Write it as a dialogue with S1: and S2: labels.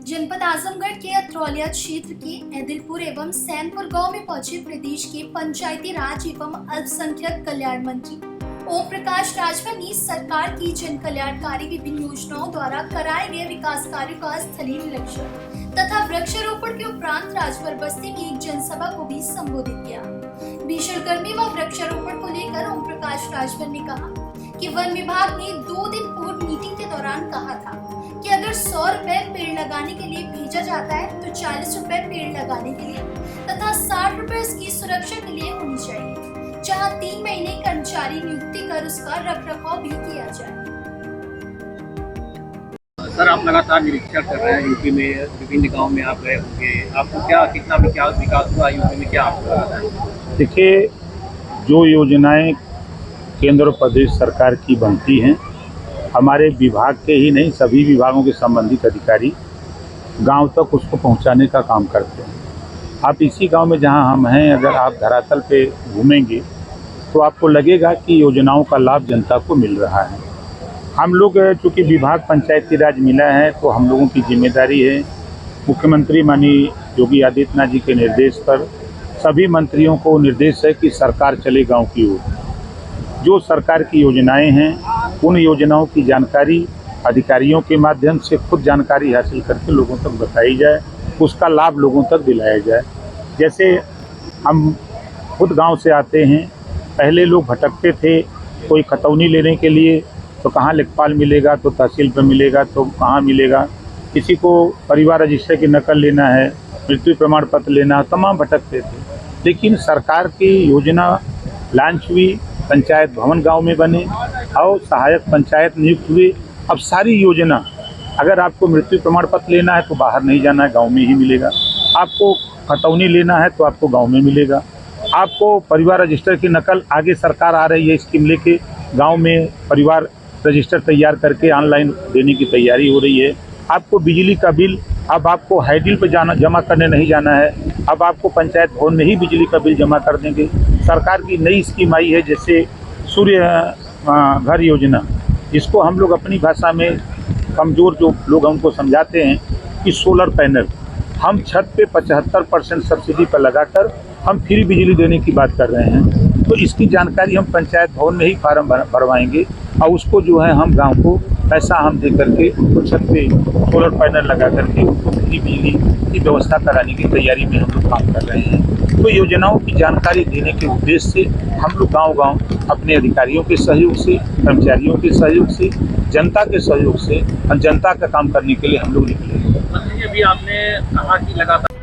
S1: जनपद आजमगढ़ के अत्रौलिया क्षेत्र के ऐदिलपुर एवं सैनपुर गांव में पहुंचे प्रदेश के पंचायती राज एवं अल्पसंख्यक कल्याण मंत्री ओम प्रकाश राजभर ने सरकार की जन कल्याणकारी विभिन्न योजनाओं द्वारा कराए गए विकास कार्यों का स्थलीय निरीक्षण तथा वृक्षारोपण के उपरांत राजभर बस्ती में एक जनसभा को भी संबोधित किया। भीषण गर्मी व वृक्षारोपण को लेकर ओम प्रकाश राजभर ने कहा कि वन विभाग ने 2 दिन पूर्व मीटिंग के दौरान कहा था कि अगर 100 रुपए पेड़ लगाने के लिए भेजा जाता है तो 40 रुपए पेड़ लगाने के लिए तथा 60 रुपए इसकी सुरक्षा के लिए होनी चाहिए, जहां 3 महीने कर्मचारी नियुक्ति कर उसका रखरखाव भी किया जाए।
S2: सर, आप लगातार निरीक्षण कर रहे हैं यूपी में, विभिन्न गाँव में आप गए होंगे, आपको क्या कितना विकास हुआ यूपी में, क्या आपको लगता है?
S3: देखिए, जो योजनाएं केंद्र और प्रदेश सरकार की बनती हैं, हमारे विभाग के ही नहीं सभी विभागों के संबंधित अधिकारी गांव तक उसको पहुंचाने का काम करते हैं। आप इसी गांव में जहां हम हैं, अगर आप धरातल पे घूमेंगे तो आपको लगेगा कि योजनाओं का लाभ जनता को मिल रहा है। हम लोग चूँकि विभाग पंचायती राज मिला है तो हम लोगों की जिम्मेदारी है, मुख्यमंत्री माननीय योगी आदित्यनाथ जी के निर्देश पर सभी मंत्रियों को निर्देश है कि सरकार चले गाँव की ओर। जो सरकार की योजनाएं हैं उन योजनाओं की जानकारी अधिकारियों के माध्यम से खुद जानकारी हासिल करके लोगों तक बताई जाए, उसका लाभ लोगों तक दिलाया जाए। जैसे हम खुद गांव से आते हैं, पहले लोग भटकते थे, कोई खतौनी लेने के लिए तो कहाँ लेखपाल मिलेगा, तो तहसील पर मिलेगा, तो कहाँ मिलेगा, किसी को परिवार रजिस्टर की नकल लेना है, मृत्यु प्रमाण पत्र लेना, तमाम भटकते थे। लेकिन सरकार की योजना लॉन्च हुई, पंचायत भवन गांव में बने और सहायक पंचायत नियुक्त हुए। अब सारी योजना, अगर आपको मृत्यु प्रमाण पत्र लेना है तो बाहर नहीं जाना है, गांव में ही मिलेगा। आपको खतौनी लेना है तो आपको गांव में मिलेगा। आपको परिवार रजिस्टर की नकल, आगे सरकार आ रही है स्कीम लेके, गांव में परिवार रजिस्टर तैयार करके ऑनलाइन देने की तैयारी हो रही है। आपको बिजली का बिल, अब आपको हाईडिल पे जाना जमा करने नहीं जाना है, अब आपको पंचायत भवन में ही बिजली का बिल जमा कर देंगे। सरकार की नई स्कीम आई है जैसे सूर्य घर योजना, जिसको हम लोग अपनी भाषा में कमज़ोर जो लोग उनको समझाते हैं कि सोलर पैनल हम छत पे 75% सब्सिडी पर लगाकर हम फ्री बिजली देने की बात कर रहे हैं। तो इसकी जानकारी हम पंचायत भवन में ही फार्म भरवाएंगे और उसको जो है हम गांव को पैसा हम दे करके उनको छत पे सोलर पैनल लगा करके उनको फ्री बिजली की व्यवस्था कराने की तैयारी में हम लोग काम कर रहे हैं। तो योजनाओं की जानकारी देने के उद्देश्य से हम लोग गांव-गांव अपने अधिकारियों के सहयोग से, कर्मचारियों के सहयोग से, जनता के सहयोग से और जनता का काम करने के लिए हम लोग निकले।
S2: अभी आपने कहा कि लगातार